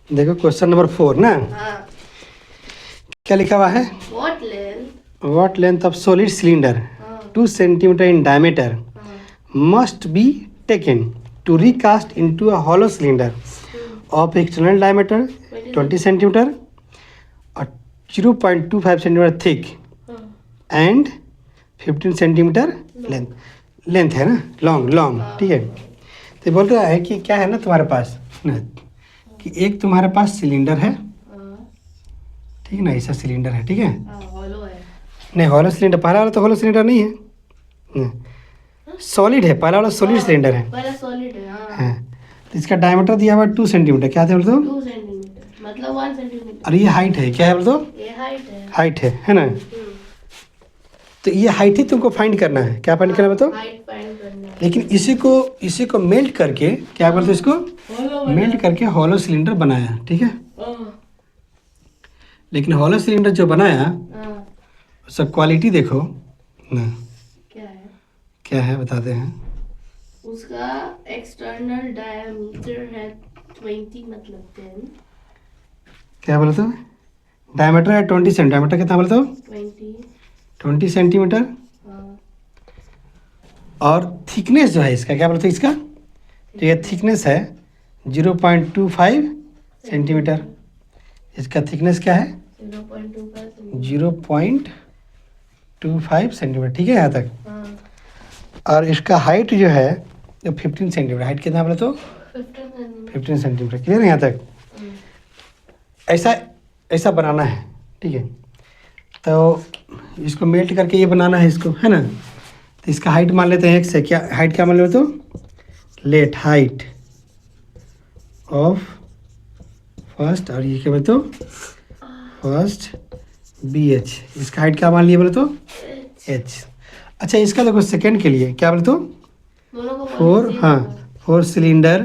देखो question number 4 ना, हाँ। क्या लिखा हुआ है? What length of solid cylinder 2 centimeter in diameter must be taken to recast into a hollow cylinder of external diameter 20 centimeter or 0.25 centimeter thick and 15 centimeter length है ना, long, ठीक है। तो बोल रहा है कि क्या है ना तुम्हारे पास ना, कि एक तुम्हारे पास सिलेंडर है, ठीक ना, ऐसा सिलेंडर है, ठीक है। हॉलो है। नहीं, हॉलो सिलेंडर पहला वाला तो हॉलो सिलेंडर नहीं है, सॉलिड है, पहला वाला सॉलिड सिलेंडर है। पहला सॉलिड है। हाँ, तो इसका डायमीटर दिया हुआ 2 सेंटीमीटर, क्या था बोल दो? 2 सेंटीमीटर मतलब 1 सेंटीमीटर। और ये हाइट है, क्या है बोल दो? ये हाइट है ना। तो ये हाइट ही तुमको फाइंड करना है, क्या फाइंड करना है बताओ? हाइट फाइंड करना है। लेकिन इसी को मेल्ट करके, क्या बोलते हैं इसको? मेल्ट करके हॉलो सिलेंडर बनाया, ठीक है। लेकिन हॉलो सिलेंडर जो बनाया उसका क्वालिटी देखो ना, क्या है बताते हैं। उसका एक्सटर्नल डायमीटर है 20 मतलब 10। क्या बोलते हो? डायमीटर है 20 सेंटीमीटर, डायमीटर कितना बोलते हो? 20 सेंटीमीटर। और थिकनेस जो है इसका, क्या बोलते हो इसका? जो ये थिकनेस है 0.25 सेंटीमीटर, इसका थिकनेस क्या है? 0.25 सेंटीमीटर, ठीक है यहाँ तक। और इसका हाइट जो है 15 सेंटीमीटर, हाइट कितना बोले तो? 15 सेंटीमीटर, क्लियर है यहाँ तक। ऐसा बनाना है, ठीक है। तो इसको मेल्ट करके ये बनाना है इसको, है ना। तो इसका हाइट मान लेते हैं, क्या हाइट क्या मान लेते हो? लेट हाइट ऑफ फर्स्ट, और ये क्या बोलते हो? फर्स्ट BH, इसका हाइट क्या मान लिए बोले तो? H। अच्छा, इसका देखो सेकंड के लिए क्या बोले तो? 4 सिलेंडर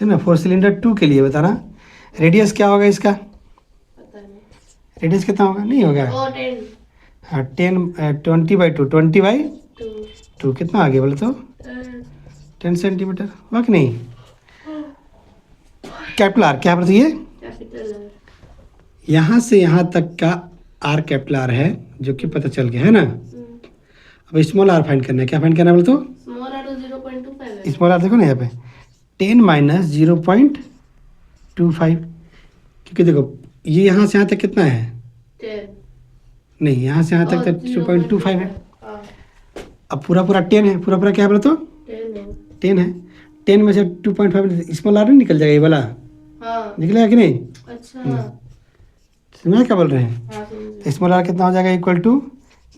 है ना, 4 सिलेंडर 2 के लिए बताना। रेडियस क्या होगा इसका? रेडियस कितना होगा? नहीं होगा। हाँ, 20/2 20/2 कितना आ गया बोले तो? 10 सेंटीमीटर, हुआ कि नहीं? कैपिटल आर, क्या बोलते ये? यहाँ से यहाँ तक का आर कैपिटल आर है, जो कि पता चल गया है ना। अब स्मॉल आर फाइंड करना है, क्या फाइंड करना है बोले तो? स्मॉल आर देखो ना यहाँ पे 10 - 0.25, क्योंकि देखो ये यहाँ से यहाँ तक कितना है? 10। नहीं, यहाँ से यहाँ तक तो 0.25 है। अब पूरा 10 है, पूरा क्या बोले तो? 10 है। 10 में से 2.5 स्मॉल आर नहीं निकल जाएगा ये वाला? हाँ। निकलेगा कि नहीं? अच्छा, समझा क्या बोल रहे हैं? तो स्मॉल आर कितना हो जाएगा? इक्वल टू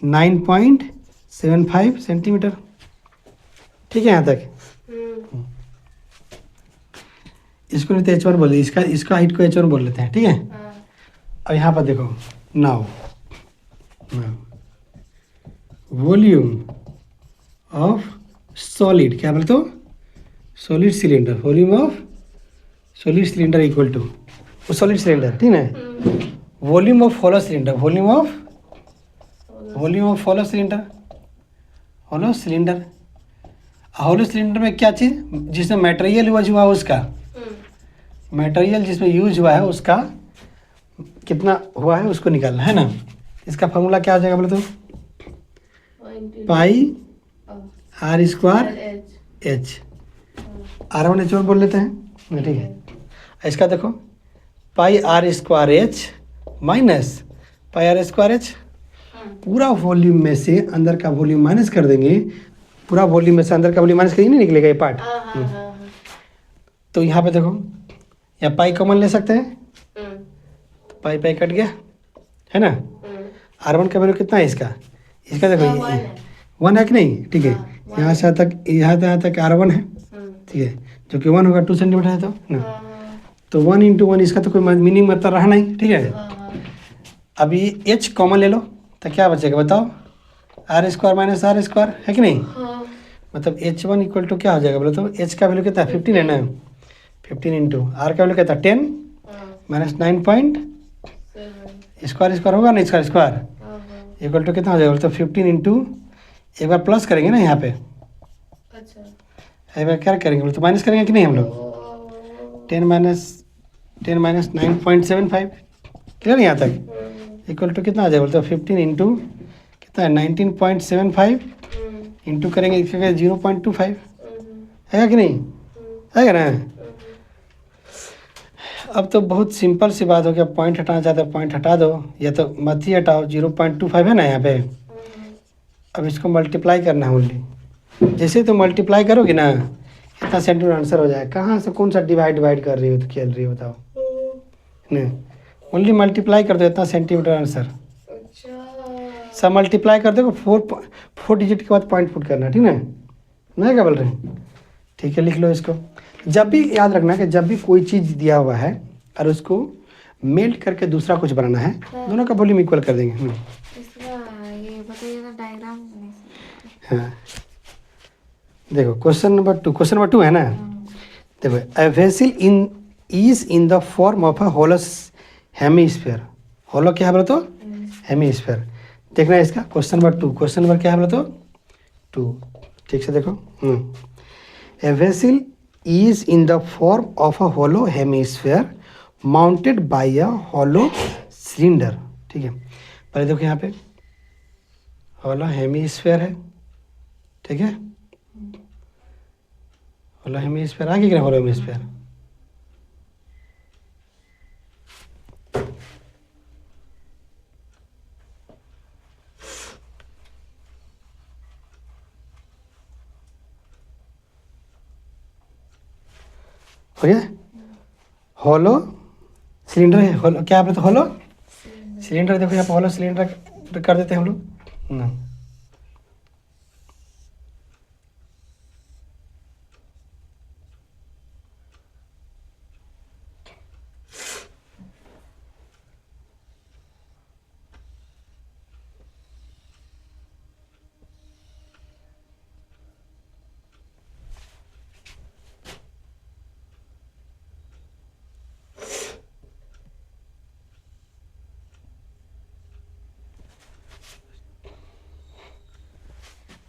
9.75 सेंटीमीटर, ठीक है यहाँ तक। इसको नहीं तो H1 बोल, इसका हाइट को H1 बोल लेते हैं, ठीक है। अब यहाँ पर देखो, नाउ वॉल्यूम ऑफ सॉलिड, क्या बोलते हो? Solid cylinder, volume of solid cylinder equal to solid cylinder, ठीक है। Volume of hollow cylinder, volume of hollow cylinder, hollow cylinder में क्या चीज़, जिसमें मटेरियल यूज हुआ उसका, मटेरियल जिसमें यूज हुआ है उसका कितना हुआ है उसको निकालना है ना। इसका फॉर्मूला क्या हो जाएगा बोले तो? पाई R² H, R1 H1 बोल लेते हैं, ठीक है। इसका देखो पाई R² H minus pi R² H, पूरा वॉल्यूम में से अंदर का वॉल्यूम माइनस कर देंगे, पूरा वॉल्यूम में से अंदर का वॉल्यूम माइनस करेंगे, नहीं निकलेगा ये पार्ट। तो यहाँ पे देखो, या पाई कॉमन ले सकते हैं, तो पाई कट गया, है ना। R1 का वैल्यू कितना है इसका देखो 1 है कि नहीं, ठीक है। यहाँ से यहाँ तक R1 है, ठीक है, जो कि 1 होगा 2 सेंटीमीटर है तो ना। तो 1 × 1 इसका तो कोई मीनिंग मतलब रहा नहीं, ठीक है। अभी H कॉमन ले लो तो क्या बचेगा बताओ? R² - R² है कि नहीं। मतलब H1 इक्वल टू क्या हो जाएगा बोले तो? H का वैल्यू कितना है? 15 है ना, 15 × R का वैल्यू कितना? 10 - 9 स्क्वायर होगा ना, स्क्वायर इक्वल टू कितना हो जाएगा बोले तो? 15 × एक बार प्लस करेंगे ना यहाँ पे, एक बार क्या करेंगे बोले तो? माइनस करेंगे कि नहीं हम लोग? 10 - 10 माइनस 9.75, क्लियर यहाँ तक, इक्वल टू कितना आ जाए बोलते हो 15 इंटू कितना है 19.75 इंटू करेंगे इसके 0.25, है कि नहीं, है ना। अब तो बहुत सिंपल सी बात हो गया, पॉइंट हटाना चाहते हो पॉइंट हटा दो, या तो मत ही हटाओ, 0.25 है ना यहाँ पे। अब इसको मल्टीप्लाई करना है ओनली, जैसे तो मल्टीप्लाई करोगे ना इतना सेंटीमीटर आंसर हो जाए। कहाँ से कौन सा डिवाइड कर रही हो तो खेल रही हो बताओ, नहीं ओनली मल्टीप्लाई कर दो इतना सेंटीमीटर आंसर। अच्छा सब मल्टीप्लाई कर दो, 4 डिजिट के बाद पॉइंट पुट करना, ठीक है ना, क्या बोल रहे हैं, ठीक है लिख लो इसको। जब भी याद रखना कि जब भी कोई चीज़ दिया हुआ है और उसको मेल्ट करके दूसरा कुछ बनाना है, दोनों का वॉल्यूम इक्वल कर देंगे। इसका ये बताइएगा डायग्राम। हाँ देखो क्वेश्चन नंबर टू है ना, देखो a vessel is in the form of a hollow hemisphere. Hollow क्या है बोले तो हेमीस्फीयर। देखना है इसका क्वेश्चन नंबर क्या है बोले तो 2, ठीक से देखो। A vessel is in the form of a hollow hemisphere mounted by a hollow cylinder, ठीक है। पहले देखो यहाँ पे hollow hemisphere है, ठीक है, hollow hemisphere आगे क्या hollow hemisphere, हो गया। होलो सिलेंडर है, होलो क्या बोलते होलो सिलेंडर, देखो यहाँ पे होलो सिलेंडर कर देते हैं हम लोग ना।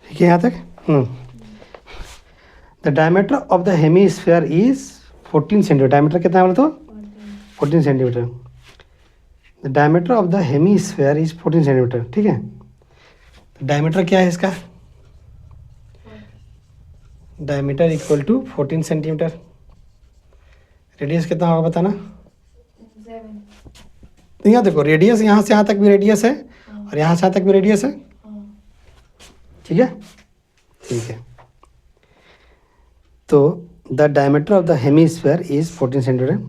ठीक है यहाँ तक। The diameter of the hemisphere is 14 centimetre. Diameter कितना है बोले तो 14 centimetre. The diameter of the hemisphere is 14 centimetre, ठीक है। डायमीटर क्या है इसका, diameter equal to 14 centimetre. Radius कितना होगा बताना। तो यहाँ देखो रेडियस यहाँ से यहाँ तक भी रेडियस है और यहाँ से यहाँ तक भी रेडियस है, ठीक है, ठीक है। तो the diameter of the hemisphere is 14 centimetre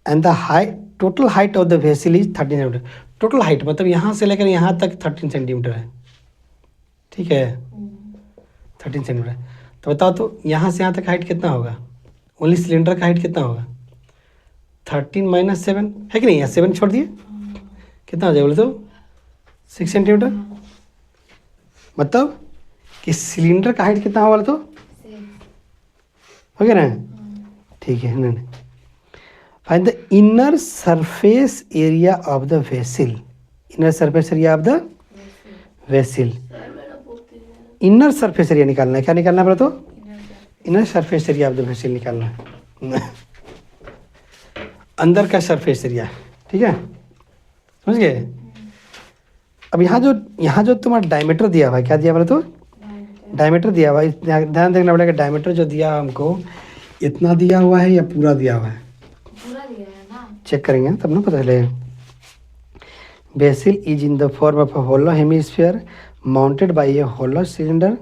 and the height total height of the vessel is 13 centimetre. Total height मतलब यहाँ से लेकर यहाँ तक 13 सेंटीमीटर है, ठीक है, 13 सेंटीमीटर। तो बताओ तो यहाँ से यहाँ तक हाइट कितना होगा, ओनली सिलेंडर का हाइट कितना होगा 13 माइनस 7 है कि नहीं, यहाँ 7 छोड़ दिए कितना हो जाए बोले तो 6 सेंटीमीटर। मतलब कि सिलेंडर का हाइट कितना होगा तो हो गया ना, ठीक है। नहीं find the inner surface area of the vessel. Inner surface area of the vessel, inner surface area निकालना है। क्या निकालना है बोले तो inner surface area of the vessel निकालना है, अंदर का सरफेस एरिया, ठीक है, समझ गए। अब यहाँ जो तुम्हारा डायमीटर दिया हुआ है, क्या दिया बोले तो डायमीटर दिया हुआ है, ध्यान देखना पड़ेगा। डायमीटर जो दिया हमको इतना दिया हुआ है या पूरा दिया हुआ है, पूरा दिया है ना, चेक करेंगे तब ना पता चलेगा। Vessel is in the form of a hollow hemisphere mounted by a hollow cylinder.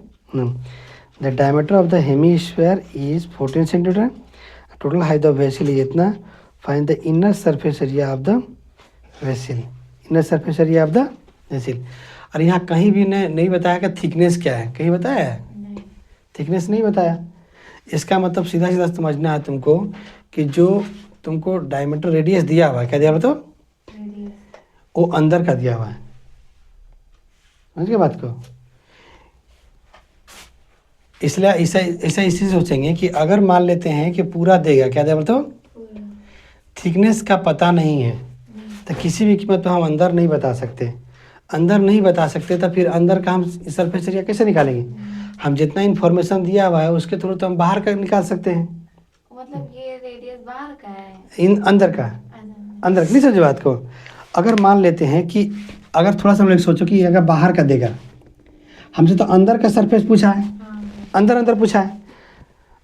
The diameter of the hemisphere is 14 centimetre. Total height of vessel is इतना। Find the inner surface area of the vessel, inner surface area of the vessel. और यहाँ कहीं भी नहीं बताया कि thickness क्या है, कहीं बताया है थिकनेस नहीं बताया। इसका मतलब सीधा सीधा समझना है तुमको कि जो तुमको डायमीटर रेडियस दिया हुआ है, क्या दिया हुआ तो वो अंदर का दिया हुआ है, समझ गए बात को। इसलिए ऐसा इसी सोचेंगे कि अगर मान लेते हैं कि पूरा देगा, क्या दिया तो थिकनेस का पता नहीं है तो किसी भी कीमत पर हम अंदर नहीं बता सकते। अंदर नहीं बता सकते तो फिर अंदर का हम सरफेस एरिया कैसे निकालेंगे। हम जितना इन्फॉर्मेशन दिया हुआ है उसके थ्रू तो हम बाहर का निकाल सकते हैं, मतलब ये रेडियस बाहर का है। इन अंदर का, अंदर नहीं समझे बात को। अगर मान लेते हैं कि अगर थोड़ा सा हम लोग सोचो कि अगर बाहर का देगा, हमसे तो अंदर का सरफेस पूछा है, अंदर अंदर पूछा है,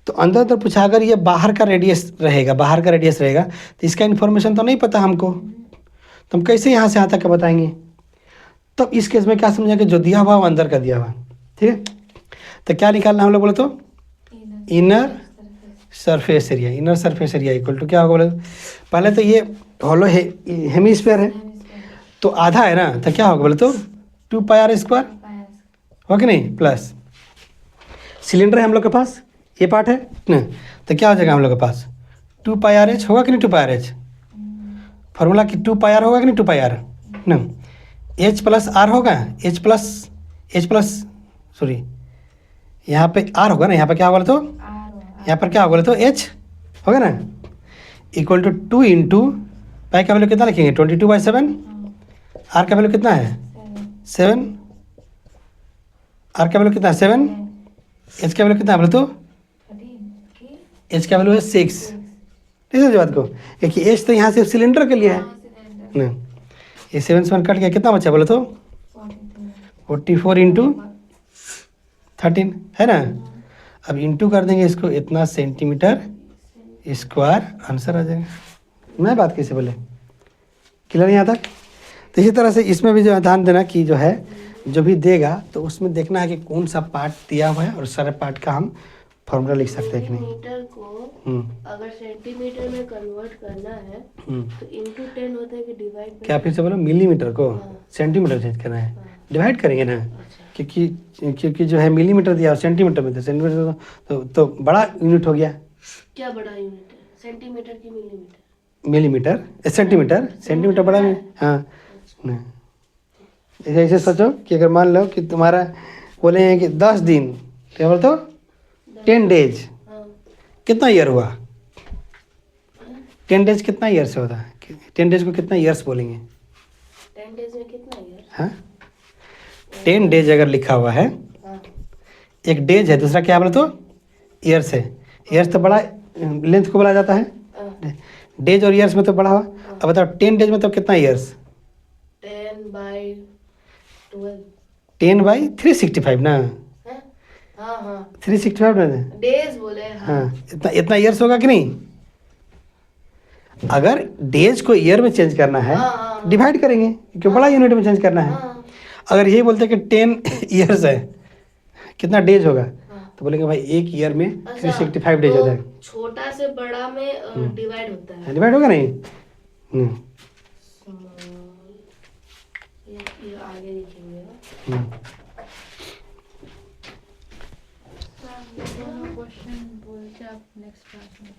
तो अंदर अंदर पूछा, अगर ये बाहर का रेडियस रहेगा, बाहर का रेडियस रहेगा तो इसका इन्फॉर्मेशन तो नहीं पता हमको, तो हम कैसे यहाँ से यहाँ तक का बताएंगे। तब इस केस में क्या समझा कि जो दिया हुआ वो अंदर का दिया हुआ, ठीक है। तो क्या निकालना हम लोग बोले तो inner surface area, inner surface area equal to क्या होगा बोले, पहले तो ये हॉलो हेमिस्फीयर है तो आधा है ना, तो क्या होगा बोले तो 2 पाई आर स्क्वायर हो कि नहीं, प्लस सिलेंडर है हम लोग के पास, ये पार्ट है ना, तो क्या हो जाएगा हम लोग के पास 2 पाई आर एच होगा कि नहीं, 2 पाई आर एच फार्मूला कि 2 पाई आर होगा कि नहीं, 2 पाई आर ना, एच प्लस आर होगा, एच प्लस सॉरी यहाँ पे आर होगा ना, यहाँ पे क्या होगा तो यहाँ पर क्या होगा तो एच होगा ना, इक्वल टू 2 इंटू पाई का वैल्यू कितना लिखेंगे 22/7, आर का वैल्यू कितना है 7, आर का वैल्यू कितना है 7, एच का वैल्यू कितना है बोले तो एच का वैल्यू है 6, ठीक है बात को, क्योंकि एच तो यहाँ सिर्फ सिलेंडर के लिए है ना, ये 7 से 1 कट गया, कितना बचा बोले तो 44 इंटू 13 है ना। अब इंटू कर देंगे इसको, इतना सेंटीमीटर स्क्वायर आंसर आ जाएगा। मैं बात कैसे बोले, क्लियर यहाँ तक। तो इसी तरह से इसमें भी जो है ध्यान देना कि जो है जो भी देगा तो उसमें देखना है कि कौन सा पार्ट दिया हुआ है और सारे पार्ट का हम फॉर्मूला लिख सकते हैं कि नहीं। मीटर को अगर सेंटीमीटर में कन्वर्ट करना है तो इंटू 10 होता है कि डिवाइड, क्या फिर से बोलो, मिलीमीटर को सेंटीमीटर चेंज करना है, डिवाइड करेंगे ना, क्योंकि जो है मिलीमीटर दिया और सेंटीमीटर में था, सेंटीमीटर तो बड़ा यूनिट हो गया। क्या बड़ा यूनिट है, सेंटीमीटर की मिलीमीटर, मिलीमीटर सेंटीमीटर बड़ा में, हाँ नहीं। ऐसे सोचो कि अगर मान लो कि तुम्हारा बोले हैं कि 10 दिन, क्या बोलते हो 10 डेज, कितना ईयर हुआ 10 डेज कितना ईयर से होता है, 10 डेज को कितना ईयर्स बोलेंगे 10 डेज में कितना ईयर, हाँ 10 डेज अगर लिखा हुआ है, एक डेज है, दूसरा क्या बोले तो ईयर्स है, ईयर्स तो बड़ा लेंथ को बोला जाता है, डेज और ईयर्स में तो बड़ा हुआ। अब बताओ 10 डेज में तो कितना ईयर्स 10/12, 10/365 ना, हाँ हाँ 365 ना, डेज बोले, हाँ इतना ईयर्स होगा कि नहीं। अगर डेज को ईयर में चेंज करना है डिवाइड करेंगे क्योंकि बड़ा यूनिट में चेंज करना है। अगर ये बोलते कि 10 ईयर्स है कितना डेज होगा, तो बोलेंगे भाई एक ईयर में 365 डेज हो जाएगा, छोटा से बड़ा में डिवाइड होता है, डिवाइड होगा नहीं। ये आगे लिखेंगे क्वेश्चन बोल के आप नेक्स्ट क्लास में